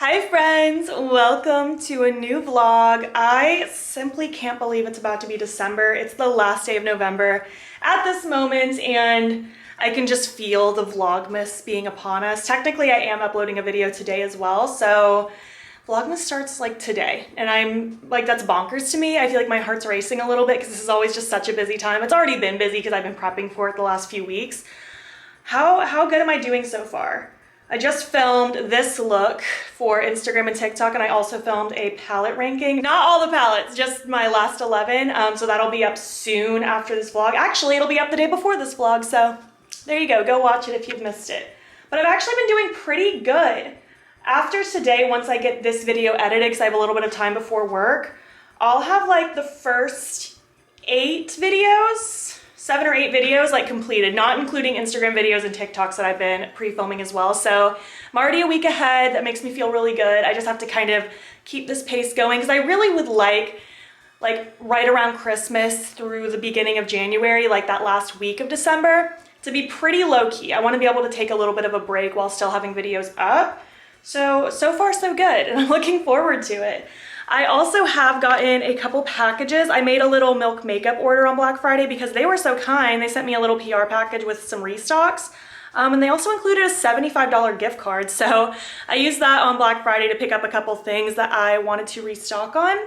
Hi friends, welcome to a new vlog. I simply can't believe it's about to be December. It's the last day of November at this moment and I can just feel the Vlogmas being upon us. Technically I am uploading a video today as well, so Vlogmas starts like today and I'm like, that's bonkers to me. I feel like my heart's racing a little bit because this is always just such a busy time. It's already been busy because I've been prepping for it the last few weeks. How good am I doing so far? I just filmed this look for Instagram and TikTok, and I also filmed a palette ranking. Not all the palettes, just my last 11. So that'll be up soon after this vlog. Actually, it'll be up the day before this vlog, so there you go. Go watch it if you've missed it. But I've actually been doing pretty good. After today, once I get this video edited, because I have a little bit of time before work, I'll have like the first 7 or 8 videos like completed, not including Instagram videos and TikToks that I've been pre-filming as well. So I'm already a week ahead. That makes me feel really good. I just have to kind of keep this pace going because I really would like right around Christmas through the beginning of January, like that last week of December, to be pretty low-key. I want to be able to take a little bit of a break while still having videos up. So far so good, and I'm looking forward to it. I also have gotten a couple packages. I made a little Milk makeup order on Black Friday because they were so kind. They sent me a little PR package with some restocks. And they also included a $75 gift card. So I used that on Black Friday to pick up a couple things that I wanted to restock on.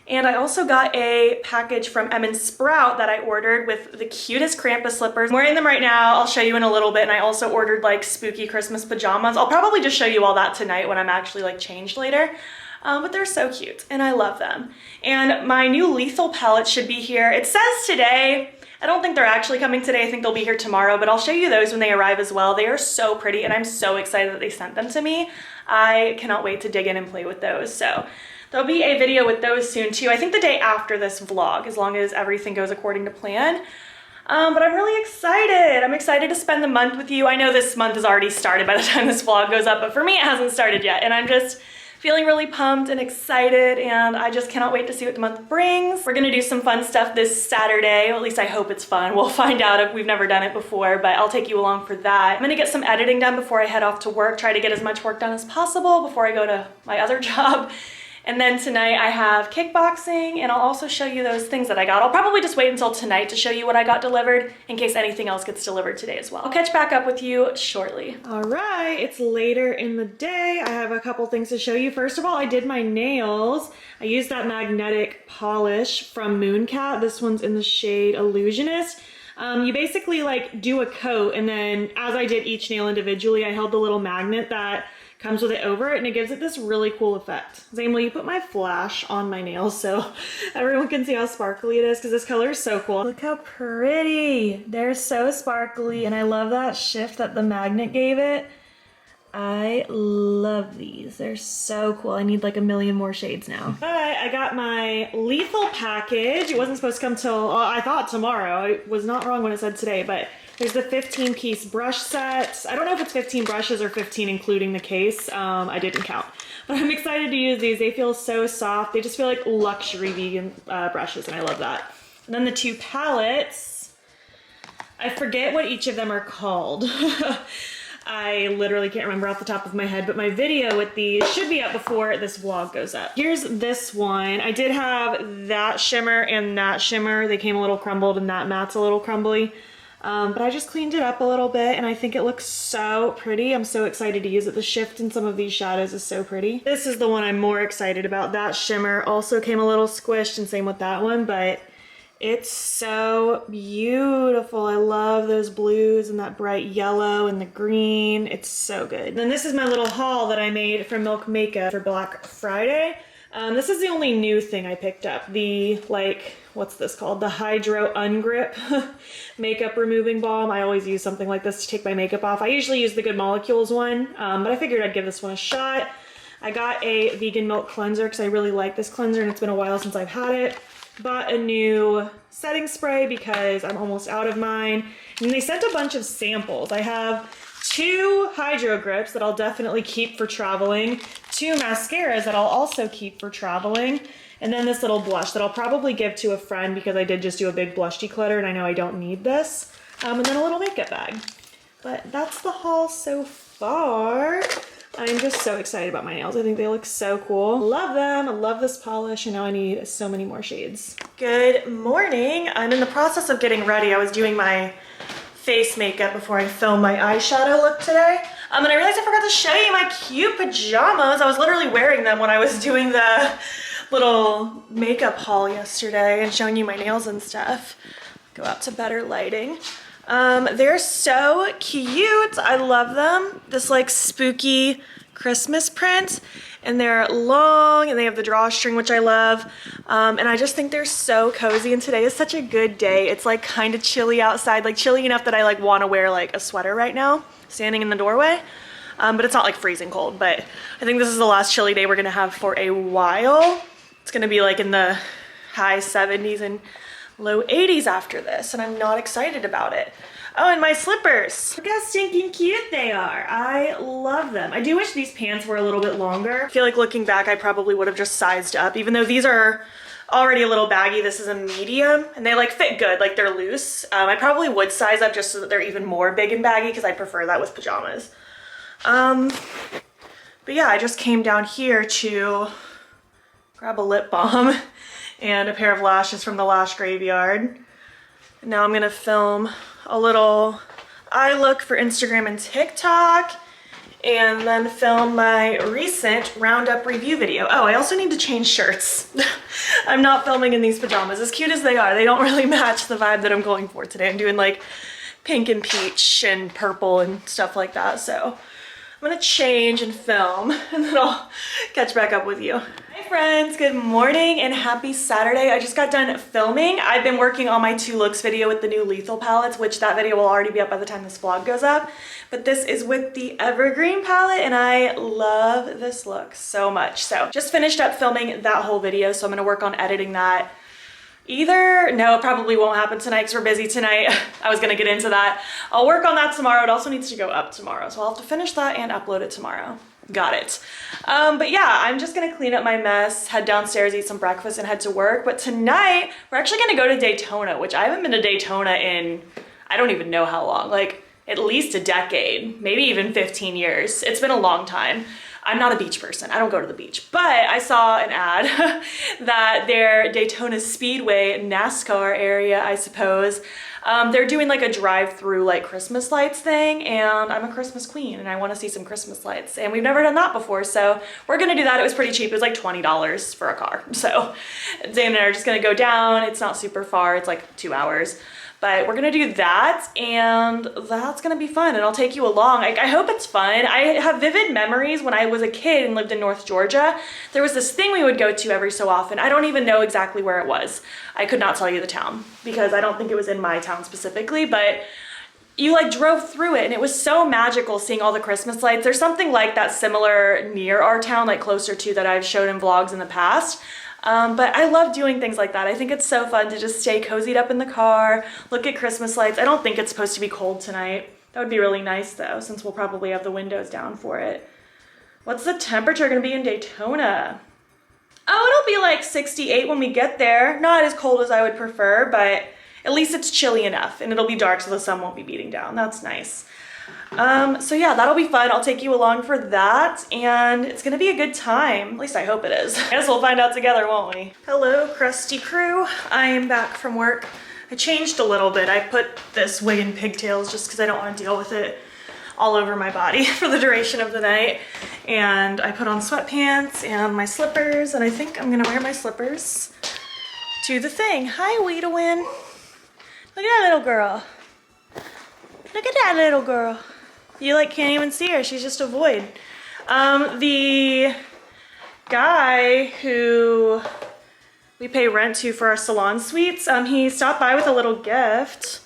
And I also got a package from Sprout that I ordered with the cutest Krampus slippers. I'm wearing them right now. I'll show you in a little bit. And I also ordered like spooky Christmas pajamas. I'll probably just show you all that tonight when I'm actually like changed later. But they're so cute and I love them. And my new Lethal palettes should be here. It says today. I don't think they're actually coming today. I think they'll be here tomorrow, but I'll show you those when they arrive as well. They are so pretty and I'm so excited that they sent them to me. I cannot wait to dig in and play with those. So there'll be a video with those soon too. I think the day after this vlog, as long as everything goes according to plan. But I'm really excited. I'm excited to spend the month with you. I know this month has already started by the time this vlog goes up, but for me it hasn't started yet. And I'm just feeling really pumped and excited, and I just cannot wait to see what the month brings. We're gonna do some fun stuff this Saturday, or at least I hope it's fun. We'll find out if we've never done it before, but I'll take you along for that. I'm gonna get some editing done before I head off to work, try to get as much work done as possible before I go to my other job. And then tonight I have kickboxing, and I'll also show you those things that I got. I'll probably just wait until tonight to show you what I got delivered in case anything else gets delivered today as well. I'll catch back up with you shortly. All right, it's later in the day. I have a couple things to show you. First of all, I did my nails. I used that magnetic polish from Mooncat. This one's in the shade Illusionist. You basically like do a coat, and then as I did each nail individually, I held the little magnet that comes with it over it, and it gives it this really cool effect. Zane, will you put my flash on my nails so everyone can see how sparkly it is? Because this color is so cool. Look how pretty. They're so sparkly, and I love that shift that the magnet gave it. I love these. They're so cool. I need like a million more shades now. But I got my Lethal package. It wasn't supposed to come till, I thought tomorrow. I was not wrong when it said today, but there's the 15-piece brush set. I don't know if it's 15 brushes or 15 including the case. I didn't count. But I'm excited to use these. They feel so soft. They just feel like luxury vegan brushes, and I love that. And then the 2 palettes. I forget what each of them are called. I literally can't remember off the top of my head, but my video with these should be up before this vlog goes up. Here's this one. I did have that shimmer and that shimmer. They came a little crumbled, and that matte's a little crumbly. But I just cleaned it up a little bit, and I think it looks so pretty. I'm so excited to use it. The shift in some of these shadows is so pretty. This is the one I'm more excited about. That shimmer also came a little squished, and same with that one, but it's so beautiful. I love those blues and that bright yellow and the green. It's so good. Then this is my little haul that I made from Milk Makeup for Black Friday. This is the only new thing I picked up. The, like, what's this called? The Hydro Ungrip makeup removing balm. I always use something like this to take my makeup off. I usually use the Good Molecules one, but I figured I'd give this one a shot. I got a vegan milk cleanser because I really like this cleanser, and it's been a while since I've had it. Bought a new setting spray because I'm almost out of mine. And they sent a bunch of samples. I have 2 Hydro Grips that I'll definitely keep for traveling, 2 mascaras that I'll also keep for traveling, and then this little blush that I'll probably give to a friend because I did just do a big blush declutter and I know I don't need this. And then a little makeup bag. But that's the haul so far. I'm just so excited about my nails. I think they look so cool. Love them. I love this polish, and now I need so many more shades. Good morning. I'm in the process of getting ready. I was doing my face makeup before I filmed my eyeshadow look today. And I realized I forgot to show you my cute pajamas. I was literally wearing them when I was doing the little makeup haul yesterday and showing you my nails and stuff. Go out to better lighting. They're so cute. I love them. This like spooky Christmas print, and they're long and they have the drawstring, which I love. And I just think they're so cozy, and today is such a good day. It's like kind of chilly outside, like chilly enough that I like want to wear like a sweater right now, standing in the doorway. But it's not like freezing cold, but I think this is the last chilly day we're gonna have for a while. It's gonna be like in the high 70s and low 80s after this, and I'm not excited about it. Oh, and my slippers. Look how stinking cute they are. I love them. I do wish these pants were a little bit longer. I feel like looking back, I probably would have just sized up, even though these are already a little baggy. This is a medium, and they like fit good, like they're loose. I probably would size up just so that they're even more big and baggy, because I prefer that with pajamas. But yeah, I just came down here to grab a lip balm and a pair of lashes from the lash graveyard. And now I'm gonna film a little eye look for Instagram and TikTok, and then film my recent roundup review video. Oh, I also need to change shirts. I'm not filming in these pajamas. As cute as they are, they don't really match the vibe that I'm going for today. I'm doing like pink and peach and purple and stuff like that. So I'm gonna change and film, and then I'll catch back up with you. Hi friends, good morning and happy Saturday. I just got done filming. I've been working on my 2 looks video with the new Lethal palettes, which that video will already be up by the time this vlog goes up. But this is with the Evergreen palette, and I love this look so much. So just finished up filming that whole video, so I'm gonna work on editing that. No, it probably won't happen tonight because we're busy tonight. I was gonna get into that. I'll work on that tomorrow. It also needs to go up tomorrow, so I'll have to finish that and upload it tomorrow. Got it. But yeah, I'm just gonna clean up my mess, head downstairs, eat some breakfast, and head to work. But tonight, we're actually gonna go to Daytona, which I haven't been to Daytona in, I don't even know how long, like at least a decade, maybe even 15 years. It's been a long time. I'm not a beach person. I don't go to the beach, but I saw an ad that their Daytona Speedway NASCAR area, I suppose, they're doing like a drive-through like Christmas lights thing, and I'm a Christmas queen and I want to see some Christmas lights, and we've never done that before, so we're gonna do that. It was pretty cheap. It was like $20 for a car. So Dan and I are just gonna go down. It's not super far. It's like 2 hours. But we're gonna do that, and that's gonna be fun, and I'll take you along. I hope it's fun. I have vivid memories when I was a kid and lived in North Georgia. There was this thing we would go to every so often. I don't even know exactly where it was. I could not tell you the town because I don't think it was in my town specifically, but you like drove through it and it was so magical seeing all the Christmas lights. There's something like that similar near our town, like closer to, that I've showed in vlogs in the past. But I love doing things like that. I think it's so fun to just stay cozied up in the car, look at Christmas lights. I don't think it's supposed to be cold tonight. That would be really nice though, since we'll probably have the windows down for it. What's the temperature gonna be in Daytona? Oh, it'll be like 68 when we get there. Not as cold as I would prefer, but at least it's chilly enough, and it'll be dark so the sun won't be beating down. That's nice. So yeah, that'll be fun. I'll take you along for that, and it's gonna be a good time. At least I hope it is. I guess we'll find out together, won't we? Hello, crusty crew. I am back from work. I changed a little bit. I put this wig and pigtails just because I don't want to deal with it all over my body for the duration of the night. And I put on sweatpants and my slippers, and I think I'm gonna wear my slippers to the thing. Hi, Weedawin. Look at that little girl. Look at that little girl. You like can't even see her. She's just a void. The guy who we pay rent to for our salon suites, he stopped by with a little gift.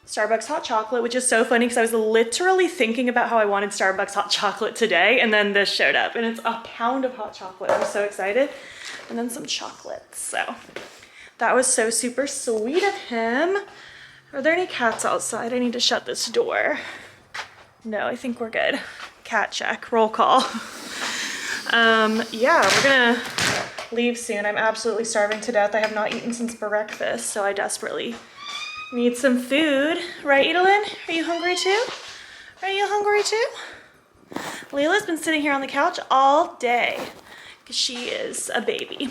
Starbucks hot chocolate, which is so funny because I was literally thinking about how I wanted Starbucks hot chocolate today, and then this showed up, and it's a pound of hot chocolate. I'm so excited. And then some chocolates. So that was so super sweet of him. Are there any cats outside? I need to shut this door. No, I think we're good. Cat check, roll call. Yeah, we're gonna leave soon. I'm absolutely starving to death. I have not eaten since breakfast, so I desperately need some food. Right, Edalyn? Are you hungry too? Are you hungry too? Layla's been sitting here on the couch all day because she is a baby.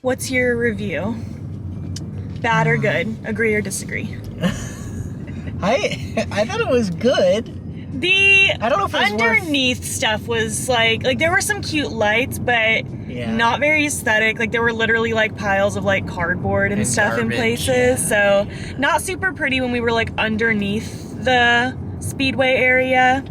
What's your review? Bad or good? Agree or disagree? I thought it was good. I don't know if it was underneath stuff was like there were some cute lights, but not very aesthetic. Like there were literally like piles of like cardboard and stuff garbage, in places. So not super pretty when we were like underneath the speedway area.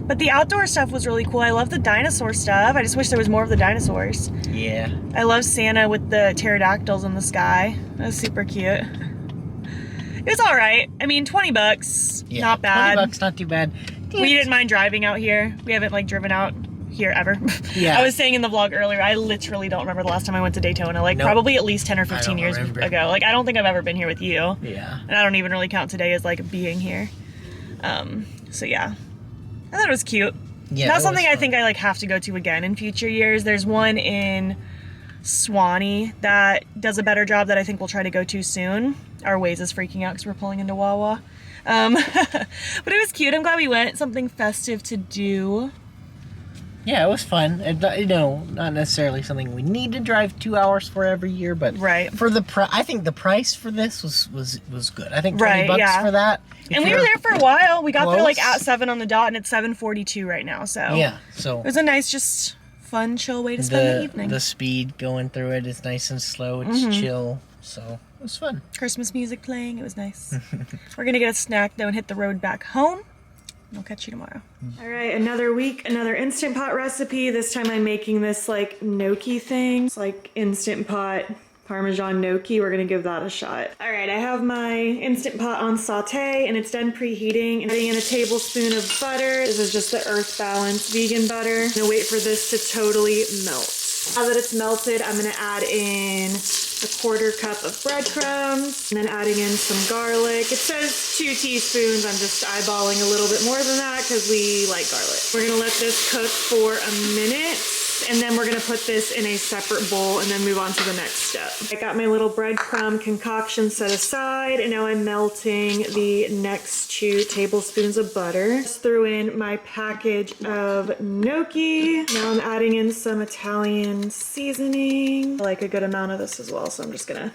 But the outdoor stuff was really cool. I love the dinosaur stuff. I just wish there was more of the dinosaurs. Yeah. I love Santa with the pterodactyls in the sky. That was super cute. It was all right. I mean, 20 bucks, not bad. 20 bucks, not too bad. We didn't mind driving out here. We haven't like driven out here ever. Yeah. I was saying in the vlog earlier, I literally don't remember the last time I went to Daytona. Like probably at least 10 or 15 years ago. Like I don't think I've ever been here with you. Yeah. And I don't even really count today as like being here. So yeah. I thought it was cute. Yeah, not something I think I like have to go to again in future years. There's one in Swanee that does a better job that I think we'll try to go to soon. Our Waze is freaking out because we're pulling into Wawa. But it was cute. I'm glad we went. Something festive to do. Yeah, it was fun. You know, not necessarily something we need to drive 2 hours for every year, but for the I think the price for this was good. I think 20 bucks for that. And we were there for a while. We got there like at 7 on the dot, and it's 7:42 right now. So yeah, so it was a nice, just fun, chill way to spend the evening. The speed going through it is nice and slow. It's chill, so it was fun. Christmas music playing. It was nice. We're gonna get a snack though and hit the road back home. I'll catch you tomorrow. All right, another week, another Instant Pot recipe. This time I'm making this like gnocchi thing. It's like Instant Pot Parmesan gnocchi. We're gonna give that a shot. All right, I have my Instant Pot on saute and it's done preheating. And adding in a tablespoon of butter. This is just the Earth Balance vegan butter. I'm gonna wait for this to totally melt. Now that it's melted, I'm gonna add in a 1/4 cup of breadcrumbs, and then adding in some garlic. It says 2 teaspoons. I'm just eyeballing a little bit more than that because we like garlic. We're gonna let this cook for a minute, and then we're gonna put this in a separate bowl and then move on to the next step. I got my little breadcrumb concoction set aside, and now I'm melting the next 2 tablespoons of butter. Just threw in my package of gnocchi. Now I'm adding in some Italian seasoning. I like a good amount of this as well, so I'm just gonna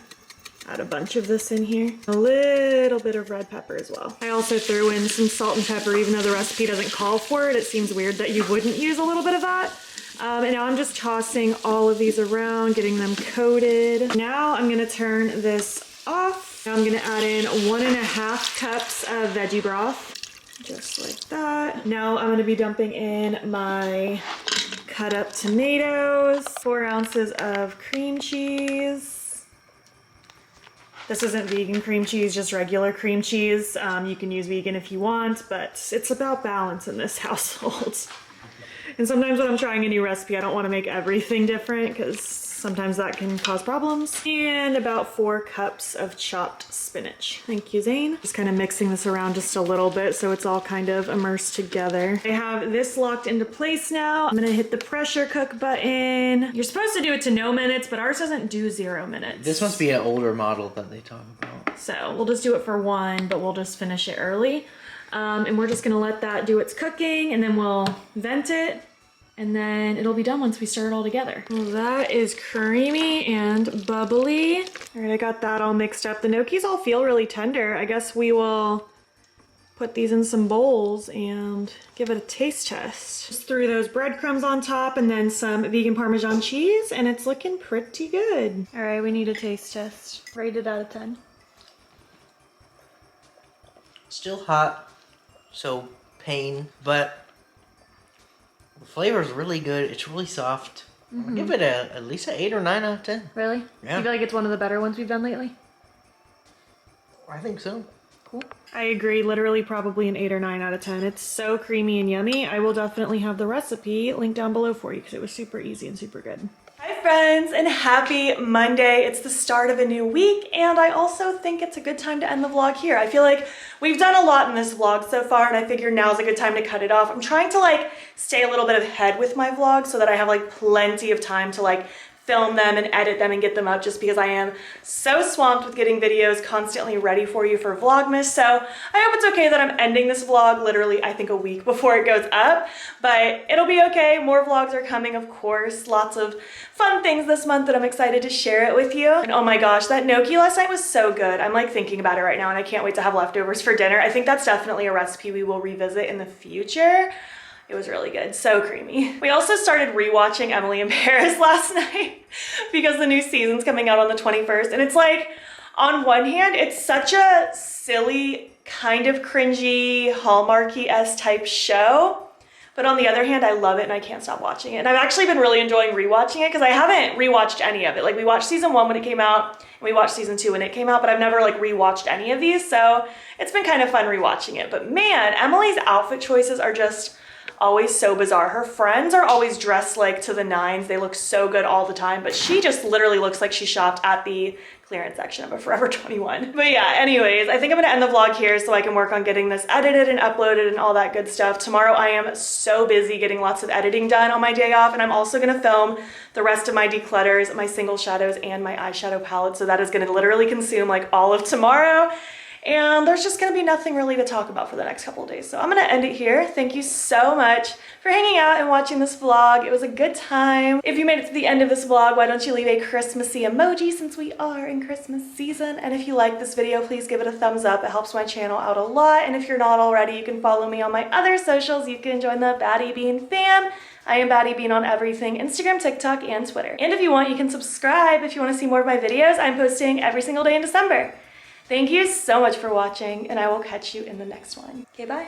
add a bunch of this in here. A little bit of red pepper as well. I also threw in some salt and pepper, even though the recipe doesn't call for it. It seems weird that you wouldn't use a little bit of that. And now I'm just tossing all of these around, getting them coated. Now I'm gonna turn this off. Now I'm gonna add in 1.5 cups of veggie broth, just like that. Now I'm gonna be dumping in my cut up tomatoes, 4 ounces of cream cheese. This isn't vegan cream cheese, just regular cream cheese. You can use vegan if you want, but it's about balance in this household. And sometimes when I'm trying a new recipe, I don't want to make everything different because sometimes that can cause problems. And about 4 cups of chopped spinach. Thank you, Zane. Just kind of mixing this around just a little bit so it's all kind of immersed together. I have this locked into place now. I'm gonna hit the pressure cook button. You're supposed to do it to no minutes, but ours doesn't do 0 minutes. This must be an older model that they talk about. So we'll just do it for 1, but we'll just finish it early. And we're just gonna let that do its cooking, and then we'll vent it, and then it'll be done once we stir it all together. Well, that is creamy and bubbly. All right, I got that all mixed up. The gnocchis all feel really tender. I guess we will put these in some bowls and give it a taste test. Just threw those breadcrumbs on top and then some vegan Parmesan cheese, and it's looking pretty good. All right, we need a taste test. Rate it out of 10. Still hot, so pain, but the flavor is really good. It's really soft. I'll give it at least an 8 or 9 out of 10. Really? Yeah. You feel like it's one of the better ones we've done lately? I think so. Cool. I agree, literally probably an 8 or 9 out of 10. It's so creamy and yummy. I will definitely have the recipe linked down below for you because it was super easy and super good. Hi friends, and happy Monday. It's the start of a new week, and I also think it's a good time to end the vlog here. I feel like we've done a lot in this vlog so far, and I figure now's a good time to cut it off. I'm trying to like stay a little bit ahead with my vlogs so that I have like plenty of time to like film them and edit them and get them up, just because I am so swamped with getting videos constantly ready for you for Vlogmas. So I hope it's okay that I'm ending this vlog literally, I think, a week before it goes up, but it'll be okay. More vlogs are coming, of course. Lots of fun things this month that I'm excited to share it with you. And oh my gosh, that gnocchi last night was so good. I'm like thinking about it right now, and I can't wait to have leftovers for dinner. I think that's definitely a recipe we will revisit in the future. It was really good, so creamy. We also started rewatching Emily in Paris last night because the new season's coming out on the 21st. And it's like, on one hand, it's such a silly, kind of cringy, Hallmarky-esque type show. But on the other hand, I love it and I can't stop watching it. And I've actually been really enjoying rewatching it because I haven't rewatched any of it. Like, we watched season 1 when it came out, and we watched season 2 when it came out, but I've never like rewatched any of these. So it's been kind of fun rewatching it. But man, Emily's outfit choices are just always so bizarre. Her friends are always dressed like to the nines. They look so good all the time, but she just literally looks like she shopped at the clearance section of a Forever 21. But yeah, anyways, I think I'm gonna end the vlog here so I can work on getting this edited and uploaded and all that good stuff. Tomorrow I am so busy getting lots of editing done on my day off, and I'm also gonna film the rest of my declutters, my single shadows, and my eyeshadow palette. So that is gonna literally consume like all of tomorrow. And there's just gonna be nothing really to talk about for the next couple of days. So I'm gonna end it here. Thank you so much for hanging out and watching this vlog. It was a good time. If you made it to the end of this vlog, why don't you leave a Christmassy emoji since we are in Christmas season? And if you like this video, please give it a thumbs up. It helps my channel out a lot. And if you're not already, you can follow me on my other socials. You can join the battybean fam. I am battybean on everything: Instagram, TikTok, and Twitter. And if you want, you can subscribe if you want to see more of my videos. I'm posting every single day in December. Thank you so much for watching, and I will catch you in the next one. Okay, bye.